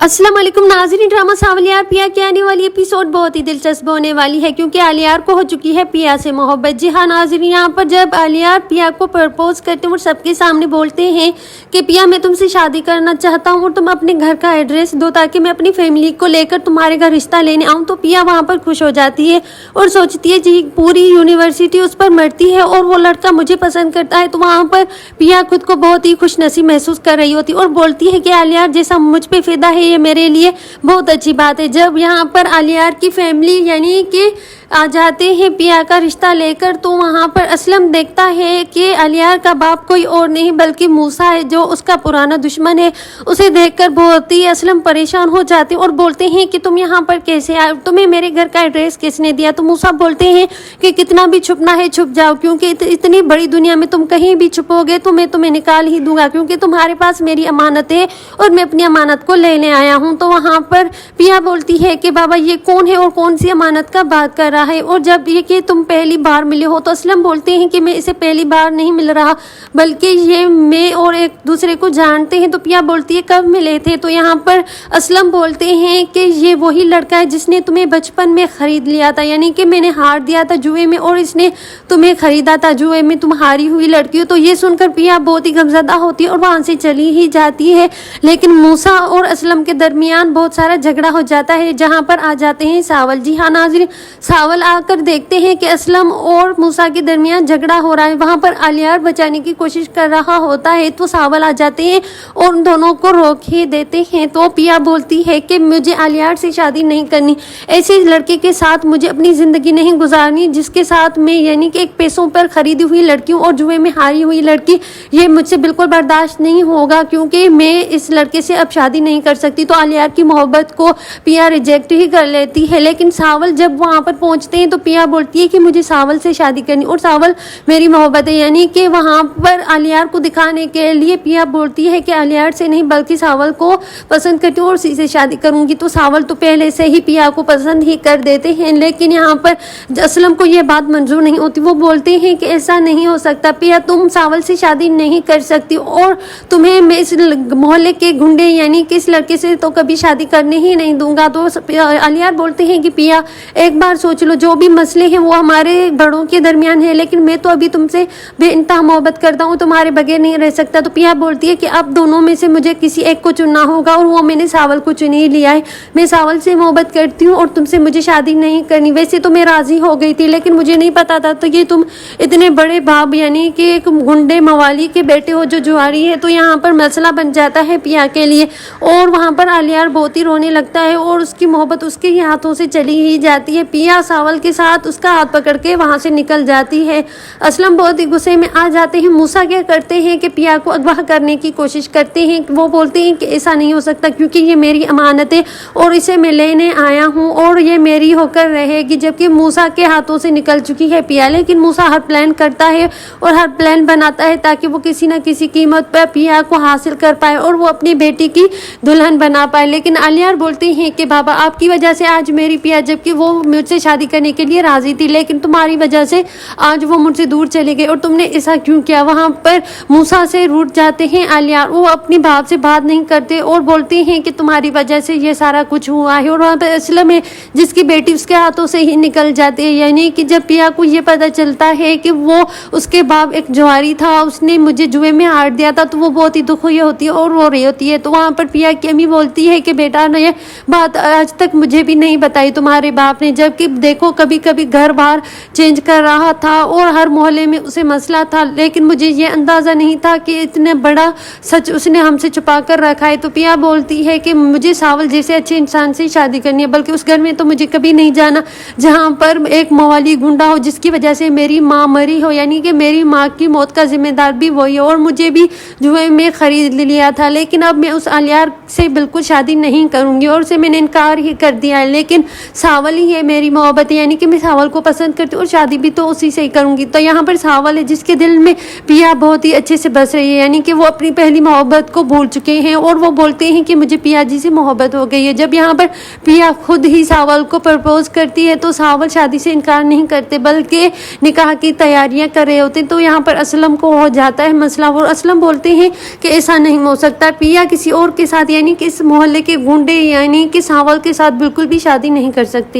अस्सलाम वालेकुम नाज़रीन, ड्रामा सावलियार पिया की आने वाली एपिसोड बहुत ही दिलचस्प होने वाली है क्योंकि आलियार को हो चुकी है पिया से मोहब्बत। जी हाँ नाज़रीन, यहाँ पर जब आलियार पिया को प्रपोज करते हैं और सबके सामने बोलते हैं कि पिया मैं तुमसे शादी करना चाहता हूँ और तुम अपने घर का एड्रेस दो ताकि मैं अपनी फैमिली को लेकर तुम्हारे घर रिश्ता लेने आऊँ, तो पिया वहाँ पर खुश हो जाती है और सोचती है जी पूरी यूनिवर्सिटी उस पर मरती है और वो लड़का मुझे पसंद करता है। तो वहाँ पर पिया खुद को बहुत ही खुशनसीब महसूस कर रही होती और बोलती है कि आलियार जैसा मुझ पे फिदा है ये मेरे लिए बहुत अच्छी बात है। जब यहाँ पर आलियार की फैमिली यानी कि आ जाते हैं पिया का रिश्ता लेकर, तो वहाँ पर असलम देखता है कि आलियार का बाप कोई और नहीं बल्कि मूसा है जो उसका पुराना दुश्मन है। उसे देखकर बहुत ही असलम परेशान हो जाते और बोलते हैं कि तुम यहाँ पर कैसे आए, तुम्हें मेरे घर का एड्रेस किसने दिया। तो मूसा बोलते हैं कि कितना भी छुपना है छुप जाओ, क्योंकि इतनी बड़ी दुनिया में तुम कहीं भी छुपोगे तो मैं तुम्हें निकाल ही दूंगा, क्योंकि तुम्हारे पास मेरी अमानत है और मैं अपनी अमानत को लेने आया हूँ। तो वहाँ पर पिया बोलती है कि बाबा ये कौन है और कौन सी अमानत का बात कर रहा है, और जब ये कि तुम पहली बार मिले हो, तो असलम बोलते हैं कि मैं इसे पहली बार नहीं मिल रहा बल्कि ये मैं और एक दूसरे को जानते हैं। तो पिया बोलती है कब मिले थे। तो यहाँ पर असलम बोलते हैं कि ये वही लड़का है जिसने तुम्हें बचपन में खरीद लिया था, यानी कि मैंने हार दिया था जुए में और इसने तुम्हें खरीदा था जुए में, तुम हारी हुई लड़की हो। तो ये सुनकर पिया बहुत ही गमज़दा होती है और वहाँ से चली ही जाती है। लेकिन मूसा और असलम के दरमियान बहुत सारा झगड़ा हो जाता है, जहाँ पर आ जाते हैं सावल। जी हाँ नाज़रीन, सावल आकर देखते हैं कि असलम और मूसा के दरमियान झगड़ा हो रहा है। वहाँ पर आलियार बचाने की कोशिश कर रहा होता है, तो सावल आ जाते हैं और उन दोनों को रोक ही देते हैं। तो पिया बोलती है कि मुझे आलियार से शादी नहीं करनी, ऐसे लड़के के साथ मुझे अपनी ज़िंदगी नहीं गुजारनी जिसके साथ मैं यानी कि एक पैसों पर खरीदी हुई लड़की हूँ और जुए में हारी हुई लड़की, ये मुझसे बिल्कुल बर्दाश्त नहीं होगा, क्योंकि मैं इस लड़के से अब शादी नहीं कर सकती। तो आलियार की मोहब्बत को पिया रिजेक्ट ही कर लेती है। लेकिन सावल जब वहाँ पर पहुँचते हैं तो पिया बोलती है कि मुझे सावल से शादी करनी और सावल मेरी मोहब्बत है, यानी कि वहाँ पर आलियार को दिखाने के लिए पिया बोलती है कि आलियार से नहीं बल्कि सावल को पसंद करती हूँ और उसी से शादी करूँगी। तो सावल तो पहले से ही पिया को पसंद ही कर देते हैं, लेकिन यहाँ पर असलम को ये बात मंजूर नहीं होती। वो बोलते हैं कि ऐसा नहीं हो सकता पिया, तुम सावल से शादी नहीं कर सकती और तुम्हें मैं इस मोहल्ले के गुंडे यानी कि इस लड़के से तो कभी शादी करने ही नहीं दूंगा। तो आलियार बोलते हैं कि पिया एक बार सोच लो, जो भी मसले हैं वो हमारे बड़ों के दरमियान है, लेकिन मैं तो अभी तुमसे बेइंतहा मोहब्बत करता हूँ, तुम्हारे बगैर नहीं रह सकता। तो पिया बोलती है कि अब दोनों में से मुझे किसी एक को चुनना होगा और वो मैंने सावल को चुन ही लिया है। मैं सावल से मोहब्बत करती हूँ और तुमसे मुझे शादी नहीं करनी। वैसे तो मैं राजी हो गई थी, लेकिन मुझे नहीं पता था तो ये तुम इतने बड़े बाप यानी कि एक गुंडे मवाली के बेटे हो जो जुआरी है। तो यहाँ पर मसला बन जाता है पिया के लिए और वहाँ पर आलियार बहुत ही रोने लगता है और उसकी मोहब्बत उसके ही हाथों से चली ही जाती है। पिया सावल के साथ उसका हाथ पकड़ के वहाँ से निकल जाती है। असलम बहुत ही गुस्से में आ जाते हैं। मूसा क्या करते हैं कि पिया को अगवा करने की कोशिश करते हैं। वो बोलते हैं कि ऐसा नहीं हो सकता क्योंकि ये मेरी अमानत है और इसे मैं लेने आया हूँ और ये मेरी होकर रहेगी, जबकि मूसा के हाथों से निकल चुकी है पिया। लेकिन मूसा हर प्लान करता है और हर प्लान बनाता है ताकि वो किसी न किसी कीमत पर पिया को हासिल कर पाए और वो अपनी बेटी की दुल्हन बना पाए। लेकिन आलियार बोलती हैं कि बाबा आपकी वजह से आज मेरी पिया, जबकि वो मुझसे शादी करने के लिए राजी थी, लेकिन तुम्हारी वजह से आज वो मुझसे दूर चले गए और तुमने ऐसा क्यों किया। वहाँ पर मूसा से रूठ जाते हैं आलियार, वो अपनी बाप से बात नहीं करते और बोलते हैं कि तुम्हारी वजह से ये सारा कुछ हुआ है। और वहाँ पर असलम है जिसकी बेटी उसके हाथों से ही निकल जाती है, यानी कि जब पिया को ये पता चलता है कि वो उसके बाप एक जुआरी था, उसने मुझे जुए में हार दिया था, तो वो बहुत ही दुख हुई होती है और रो रही होती है। तो वहाँ पर पिया की अम्मी बोलती है कि बेटा ने ये बात आज तक मुझे भी नहीं बताई तुम्हारे बाप ने, जबकि देखो कभी कभी घर बार चेंज कर रहा था और हर मोहल्ले में उसे मसला था, लेकिन मुझे ये अंदाज़ा नहीं था कि इतने बड़ा सच उसने हमसे छुपा कर रखा है। तो पिया बोलती है कि मुझे सावल जैसे अच्छे इंसान से शादी करनी है, बल्कि उस घर में तो मुझे कभी नहीं जाना जहाँ पर एक मवाली गुंडा हो जिसकी वजह से मेरी माँ मरी हो, यानी कि मेरी माँ की मौत का जिम्मेदार भी वही हो और मुझे भी जुए में खरीद लिया था। लेकिन अब मैं उस आलियार से बिल्कुल शादी नहीं करूँगी और उसे मैंने इनकार ही कर दिया है, लेकिन सावल ही है मेरी मोहब्बत मोहब्बत है, यानी कि मैं सावल को पसंद करती हूँ और शादी भी तो उसी से ही करूँगी। तो यहाँ पर सावल है जिसके दिल में पिया बहुत ही अच्छे से बस रही है, यानी कि वो अपनी पहली मोहब्बत को भूल चुके हैं और वो बोलते हैं कि मुझे पिया जी से मोहब्बत हो गई है। जब यहाँ पर पिया खुद ही सावल को प्रपोज करती है तो सावल शादी से इनकार नहीं करते बल्कि निकाह की तैयारियां कर रहे होते हैं। तो यहाँ पर असलम को हो जाता है मसला और असलम बोलते हैं कि ऐसा नहीं हो सकता, पिया किसी और के साथ यानी कि इस मोहल्ले के गुंडे यानी कि सावल के साथ बिल्कुल भी शादी नहीं कर सकती।